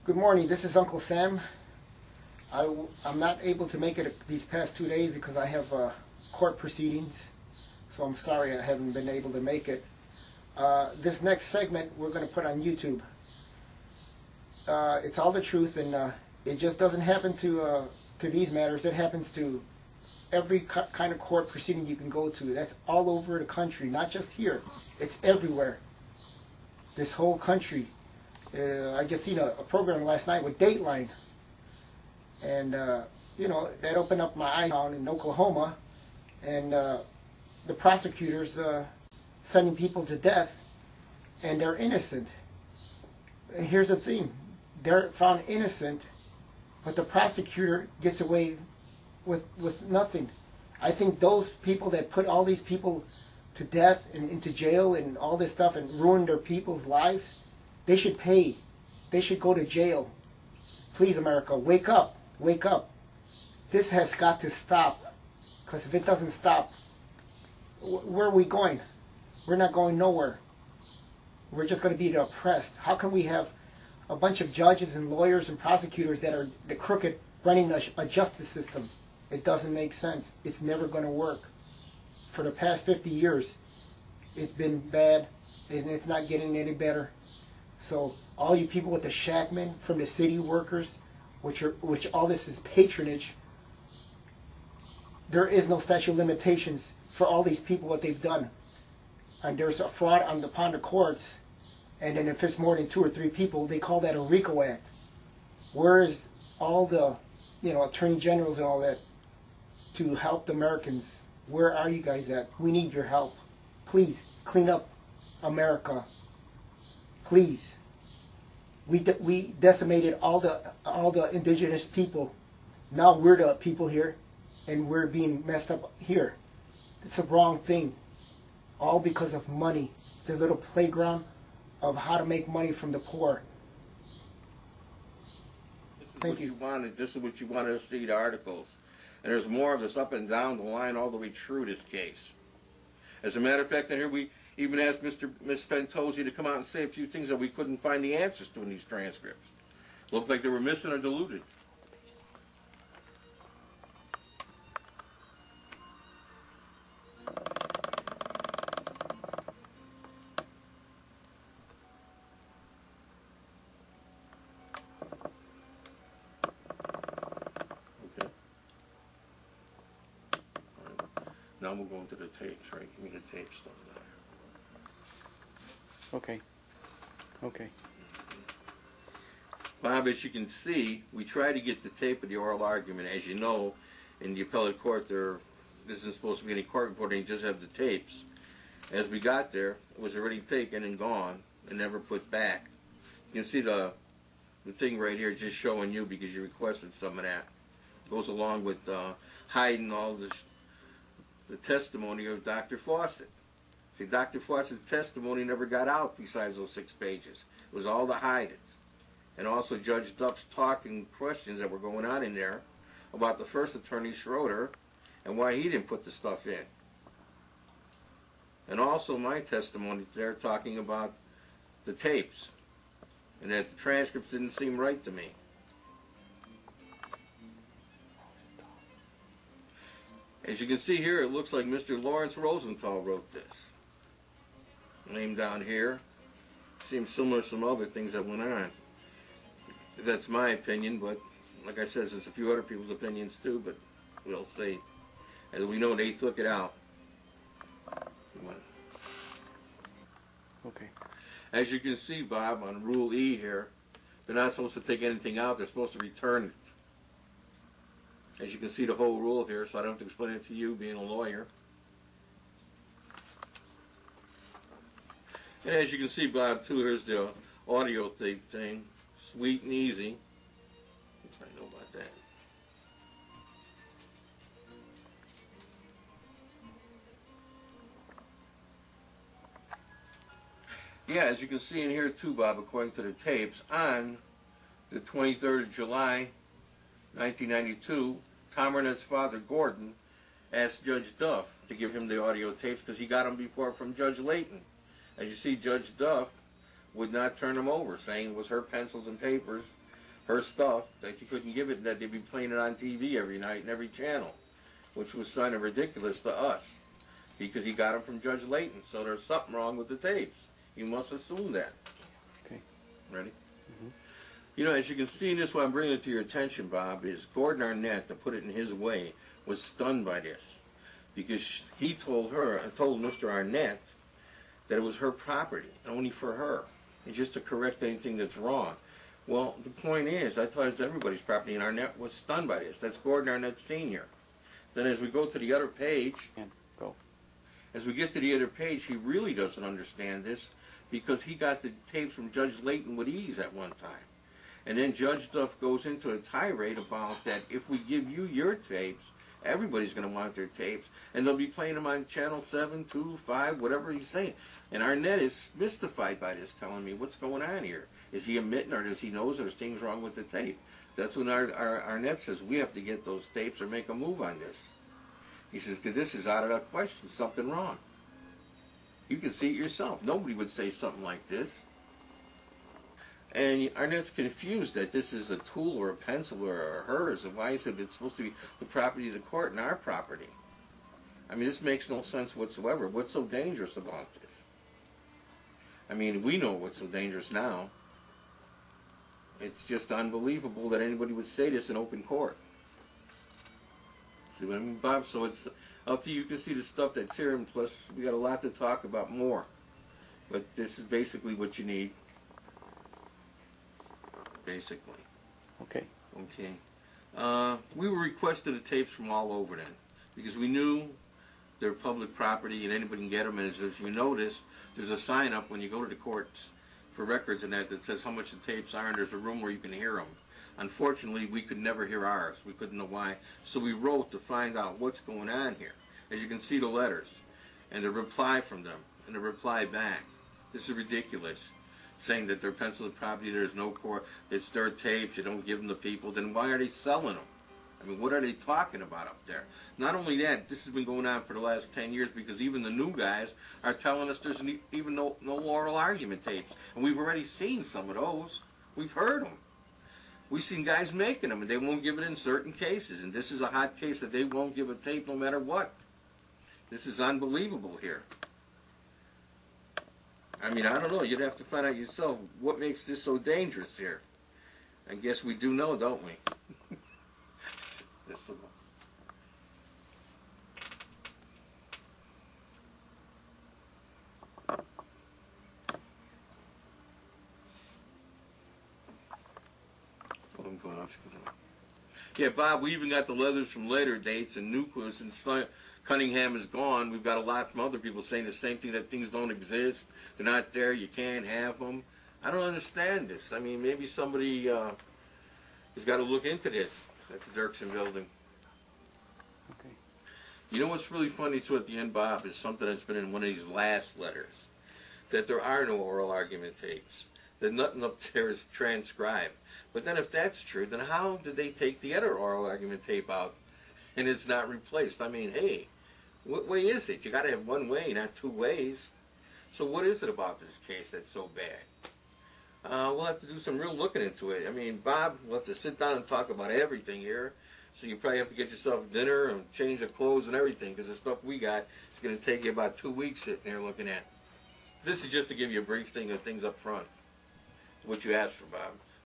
Good morning. This is Uncle Sam. I'm not able to make it these past 2 days because I have court proceedings. So I'm sorry I haven't been able to make it. This next segment we're going to put on YouTube. It's all the truth, and it just doesn't happen to these matters. It happens to every kind of court proceeding you can go to. That's all over the country, not just here. It's everywhere. This whole country. I just seen a program last night with Dateline, and you know, that opened up my eyes down in Oklahoma, and the prosecutors sending people to death, and they're innocent. And here's the thing: they're found innocent, but the prosecutor gets away with nothing. I think those people that put all these people to death and into jail and all this stuff and ruin their people's lives, they should pay. They should go to jail. Please, America, wake up. Wake up. This has got to stop. Because if it doesn't stop, where are we going? We're not going nowhere. We're just going to be the oppressed. How can we have a bunch of judges and lawyers and prosecutors that are the crooked running a justice system? It doesn't make sense. It's never going to work. For the past 50 years, it's been bad, and it's not getting any better. So all you people with the shackmen from the city workers, which all this is patronage, there is no statute of limitations for all these people, what they've done. And there's a fraud upon the courts, and then if it's more than 2 or 3 people, they call that a RICO Act. Where is all the, attorney generals and all that to help the Americans? Where are you guys at? We need your help. Please, clean up America. Please. We decimated all the indigenous people. Now we're the people here, and we're being messed up here. It's a wrong thing. All because of money. The little playground of how to make money from the poor. Thank you. This is what you wanted us to see, the articles. And there's more of this up and down the line all the way through this case. As a matter of fact, here we even asked Ms. Fantozzi to come out and say a few things that we couldn't find the answers to in these transcripts. Looked like they were missing or diluted. Now we'll go into the tapes, right? Give me the tape stuff there. Okay. Okay. Bob, as you can see, we try to get the tape of the oral argument. As you know, in the appellate court, there isn't supposed to be any court reporting, just have the tapes. As we got there, it was already taken and gone and never put back. You can see the thing right here just showing you because you requested some of that. It goes along with hiding all this. The testimony of Dr. Fawcett. See, Dr. Fawcett's testimony never got out besides those 6 pages. It was all the hidings. And also Judge Duff's talking questions that were going on in there about the first attorney, Schroeder, and why he didn't put the stuff in. And also my testimony there talking about the tapes. And that the transcripts didn't seem right to me. As you can see here, it looks like Mr. Lawrence Rosenthal wrote this. Name down here. Seems similar to some other things that went on. That's my opinion, but like I said, there's a few other people's opinions too, but we'll see. As we know, they took it out. Okay. As you can see, Bob, on Rule E here, they're not supposed to take anything out. They're supposed to return it. As you can see the whole rule here, so I don't have to explain it to you, being a lawyer. And as you can see, Bob, too, here's the audio tape thing. Sweet and easy. I know about that. Yeah, as you can see in here, too, Bob, according to the tapes, on the 23rd of July, 1992, Tom Arnett's father, Gordon, asked Judge Duff to give him the audio tapes because he got them before from Judge Layton. As you see, Judge Duff would not turn them over, saying it was her pencils and papers her stuff, that you couldn't give it, that they'd be playing it on TV every night and every channel, which was kind of ridiculous to us, because he got them from Judge Layton, so there's something wrong with the tapes. You must assume that. Okay. Ready? You know, as you can see in this, what I'm bringing it to your attention, Bob, is Gordon Arnett, to put it in his way, was stunned by this, because he told Mr. Arnett that it was her property, only for her, and just to correct anything that's wrong. Well, the point is, I thought it was everybody's property, and Arnett was stunned by this. That's Gordon Arnett Sr. Then as we go to the other page, And go. as we get to the other page, he really doesn't understand this, because he got the tapes from Judge Layton with ease at one time. And then Judge Duff goes into a tirade about that if we give you your tapes, everybody's going to want their tapes, and they'll be playing them on Channel 7, 2, 5, whatever he's saying. And Arnett is mystified by this, telling me, what's going on here? Is he admitting, or does he know there's things wrong with the tape? That's when Arnett says, we have to get those tapes or make a move on this. He says, because this is out of the question, something wrong. You can see it yourself. Nobody would say something like this. And Arnett's confused that this is a tool or a pencil or hers, and why is it it's supposed to be the property of the court and our property? I mean, this makes no sense whatsoever. What's so dangerous about this? I mean, we know what's so dangerous now. It's just unbelievable that anybody would say this in open court. See what I mean, Bob? So it's up to you. You can see the stuff that's here, and plus we got a lot to talk about more. But this is basically what you need. Basically. Okay. Okay. We were requested the tapes from all over then, because we knew they're public property and anybody can get them. And as you notice, there's a sign up when you go to the courts for records and that says how much the tapes are, and there's a room where you can hear them. Unfortunately, we could never hear ours. We couldn't know why. So we wrote to find out what's going on here. As you can see, the letters and the reply from them and the reply back. This is ridiculous. Saying that they're Pennsylvania property, there's no court, it's their tapes, you don't give them to people, then why are they selling them? I mean, what are they talking about up there? Not only that, this has been going on for the last 10 years, because even the new guys are telling us there's even no oral argument tapes. And we've already seen some of those. We've heard them. We've seen guys making them, and they won't give it in certain cases. And this is a hot case that they won't give a tape no matter what. This is unbelievable here. I mean, I don't know. You'd have to find out yourself what makes this so dangerous here. I guess we do know, don't we? This little. Yeah, Bob, we even got the letters from later dates, and Nucleus and Cunningham is gone. We've got a lot from other people saying the same thing, that things don't exist. They're not there. You can't have them. I don't understand this. I mean, maybe somebody has got to look into this at the Dirksen building. Okay. You know what's really funny, too, at the end, Bob, is something that's been in one of these last letters, that there are no oral argument tapes, that nothing up there is transcribed. But then if that's true, then how did they take the other oral argument tape out and it's not replaced? I mean, hey, what way is it? You got to have one way, not two ways. So what is it about this case that's so bad? We'll have to do some real looking into it. I mean, Bob, we'll have to sit down and talk about everything here. So you probably have to get yourself dinner and change the clothes and everything, because the stuff we got is going to take you about 2 weeks sitting there looking at. This is just to give you a brief thing of things up front. What you asked for, Bob.